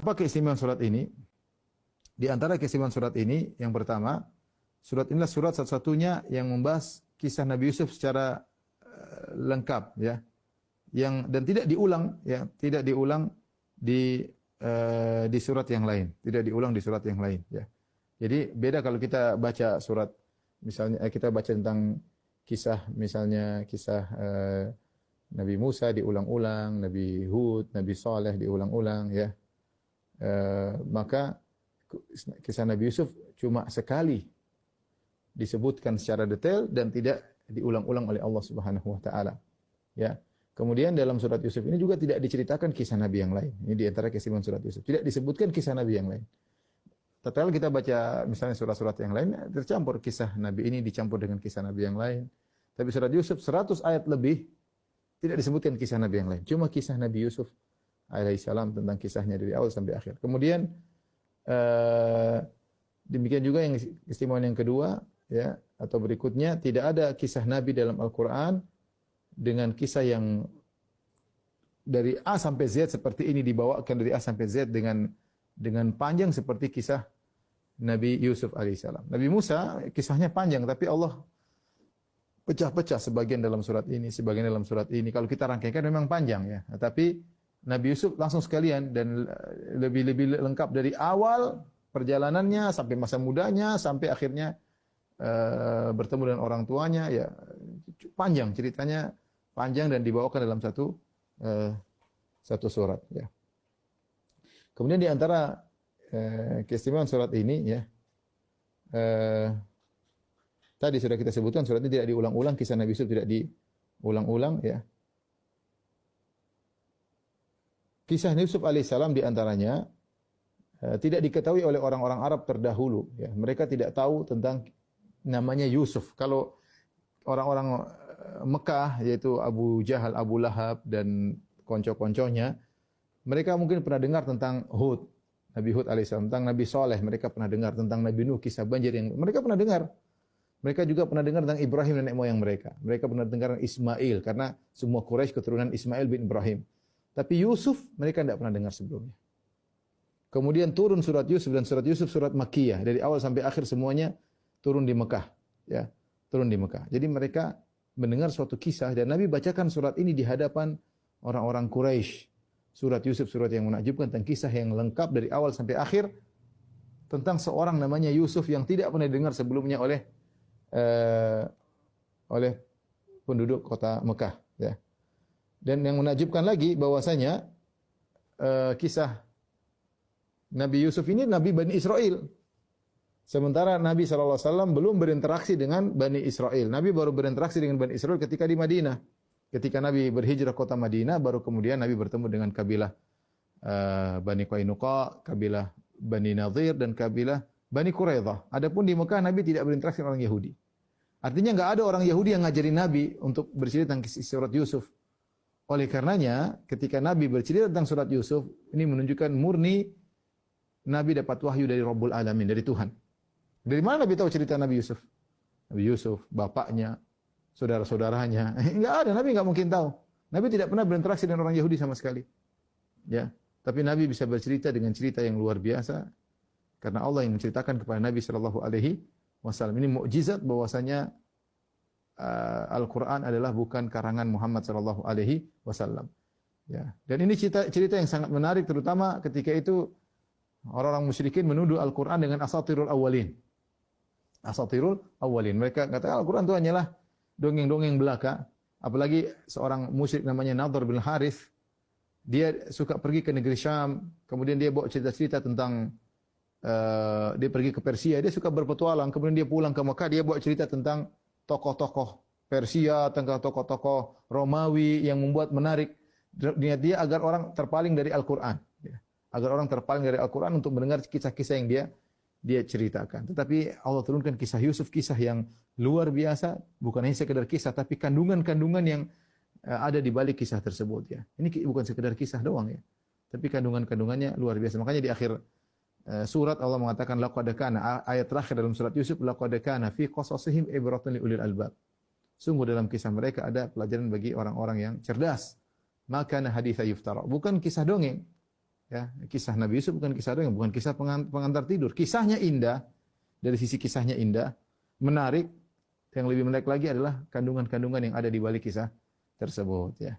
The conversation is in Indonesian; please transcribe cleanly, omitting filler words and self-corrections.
Apa keistimewaan surat ini? Di antara keistimewaan surat ini, yang pertama, surat inilah surat satu-satunya yang membahas kisah Nabi Yusuf secara lengkap, ya. Dan tidak diulang, ya, tidak diulang di surat yang lain, tidak diulang di surat yang lain, ya. Jadi beda kalau kita baca surat, misalnya kita baca tentang kisah, misalnya kisah Nabi Musa diulang-ulang, Nabi Hud, Nabi Saleh diulang-ulang, ya. Maka kisah Nabi Yusuf cuma sekali disebutkan secara detail dan tidak diulang-ulang oleh Allah Subhanahu wa taala. Ya. Kemudian dalam surat Yusuf ini juga tidak diceritakan kisah nabi yang lain. Ini di antara keistimewaan surat Yusuf. Tidak disebutkan kisah nabi yang lain. Tatkala kita baca misalnya surat-surat yang lain, tercampur kisah nabi ini dicampur dengan kisah nabi yang lain. Tapi surat Yusuf 100 ayat lebih tidak disebutkan kisah nabi yang lain. Cuma kisah Nabi Yusuf alaihissalam tentang kisahnya dari awal sampai akhir. Kemudian demikian juga yang keistimewaan yang kedua, ya, atau berikutnya, tidak ada kisah nabi dalam Al-Qur'an dengan kisah yang dari A sampai Z seperti ini, dibawakan dari A sampai Z dengan panjang seperti kisah Nabi Yusuf alaihissalam. Nabi Musa kisahnya panjang, tapi Allah pecah-pecah, sebagian dalam surat ini, sebagian dalam surat ini. Kalau kita rangkaikan memang panjang, ya. Tapi Nabi Yusuf langsung sekalian dan lebih lengkap dari awal perjalanannya sampai masa mudanya sampai akhirnya bertemu dengan orang tuanya, ya, panjang ceritanya, panjang dan dibawakan dalam satu surat, ya. Kemudian di antara keistimewaan surat ini, ya, tadi sudah kita sebutkan surat ini tidak diulang-ulang, kisah Nabi Yusuf tidak diulang-ulang, ya. Kisah Yusuf alaihissalam di antaranya tidak diketahui oleh orang-orang Arab terdahulu, ya. Mereka tidak tahu tentang namanya Yusuf. Kalau orang-orang Mekah, yaitu Abu Jahal, Abu Lahab dan konco-konconya, mereka mungkin pernah dengar tentang Hud, Nabi Hud alaihissalam, tentang Nabi Saleh, mereka pernah dengar tentang Nabi Nuh, kisah banjir yang mereka pernah dengar. Mereka juga pernah dengar tentang Ibrahim, nenek moyang mereka. Mereka pernah dengar Ismail, karena semua Quraisy keturunan Ismail bin Ibrahim. Tapi Yusuf mereka tidak pernah dengar sebelumnya. Kemudian turun surat Yusuf, dan surat Yusuf surat Makkiyah, dari awal sampai akhir semuanya turun di Mekah, ya, turun di Mekah. Jadi mereka mendengar suatu kisah dan Nabi bacakan surat ini di hadapan orang-orang Quraisy. Surat Yusuf, surat yang menakjubkan, tentang kisah yang lengkap dari awal sampai akhir tentang seorang namanya Yusuf yang tidak pernah dengar sebelumnya oleh penduduk kota Mekah, ya. Dan yang menakjubkan lagi bahwasanya kisah Nabi Yusuf ini Nabi Bani Israel. Sementara Nabi SAW belum berinteraksi dengan Bani Israel. Nabi baru berinteraksi dengan Bani Israel ketika di Madinah. Ketika Nabi berhijrah kota Madinah, baru kemudian Nabi bertemu dengan kabilah Bani Qainuqa, kabilah Bani Nadhir, dan kabilah Bani Quraidah. Adapun di Mekah, Nabi tidak berinteraksi dengan orang Yahudi. Artinya enggak ada orang Yahudi yang ngajarin Nabi untuk bercerita tentang surat Yusuf. Oleh karenanya, ketika Nabi bercerita tentang surat Yusuf, ini menunjukkan murni Nabi dapat wahyu dari Rabbul Alamin, dari Tuhan. Dari mana Nabi tahu cerita Nabi Yusuf? Nabi Yusuf, bapaknya, saudara-saudaranya. Enggak ada, Nabi enggak mungkin tahu. Nabi tidak pernah berinteraksi dengan orang Yahudi sama sekali. Ya, tapi Nabi bisa bercerita dengan cerita yang luar biasa karena Allah yang menceritakan kepada Nabi sallallahu alaihi wasallam. Ini mukjizat bahwasanya Al-Qur'an adalah bukan karangan Muhammad sallallahu alaihi wasallam. Ya. Dan ini cerita yang sangat menarik, terutama ketika itu orang-orang musyrikin menuduh Al-Qur'an dengan asatirul awwalin. Asatirul awwalin. Mereka kata Al-Qur'an itu hanyalah dongeng-dongeng belaka. Apalagi seorang musyrik namanya Nadhr bin Harith, dia suka pergi ke negeri Syam, kemudian dia bawa cerita-cerita tentang dia pergi ke Persia, dia suka berpetualang, kemudian dia pulang ke Mekah, dia bawa cerita tentang tokoh-tokoh Persia, tentang tokoh-tokoh Romawi yang membuat menarik niat dia agar orang terpaling dari Al-Qur'an, ya. Agar orang terpaling dari Al-Qur'an untuk mendengar kisah-kisah yang dia ceritakan. Tetapi Allah turunkan kisah Yusuf, kisah yang luar biasa, bukan hanya sekedar kisah, tapi kandungan-kandungan yang ada di balik kisah tersebut, ya. Ini bukan sekedar kisah doang, ya. Tapi kandungan-kandungannya luar biasa. Makanya di akhir surat Allah mengatakan laqad kana, ayat terakhir dalam surat Yusuf, laqad kana fi qasasihim ibratun li ulil albab. Sungguh dalam kisah mereka ada pelajaran bagi orang-orang yang cerdas. Maka haditsa yuftara, bukan kisah dongeng. Ya, kisah Nabi Yusuf bukan kisah dongeng, bukan kisah pengantar tidur. Kisahnya indah, dari sisi kisahnya indah, menarik. Yang lebih menarik lagi adalah kandungan-kandungan yang ada di balik kisah tersebut. Ya.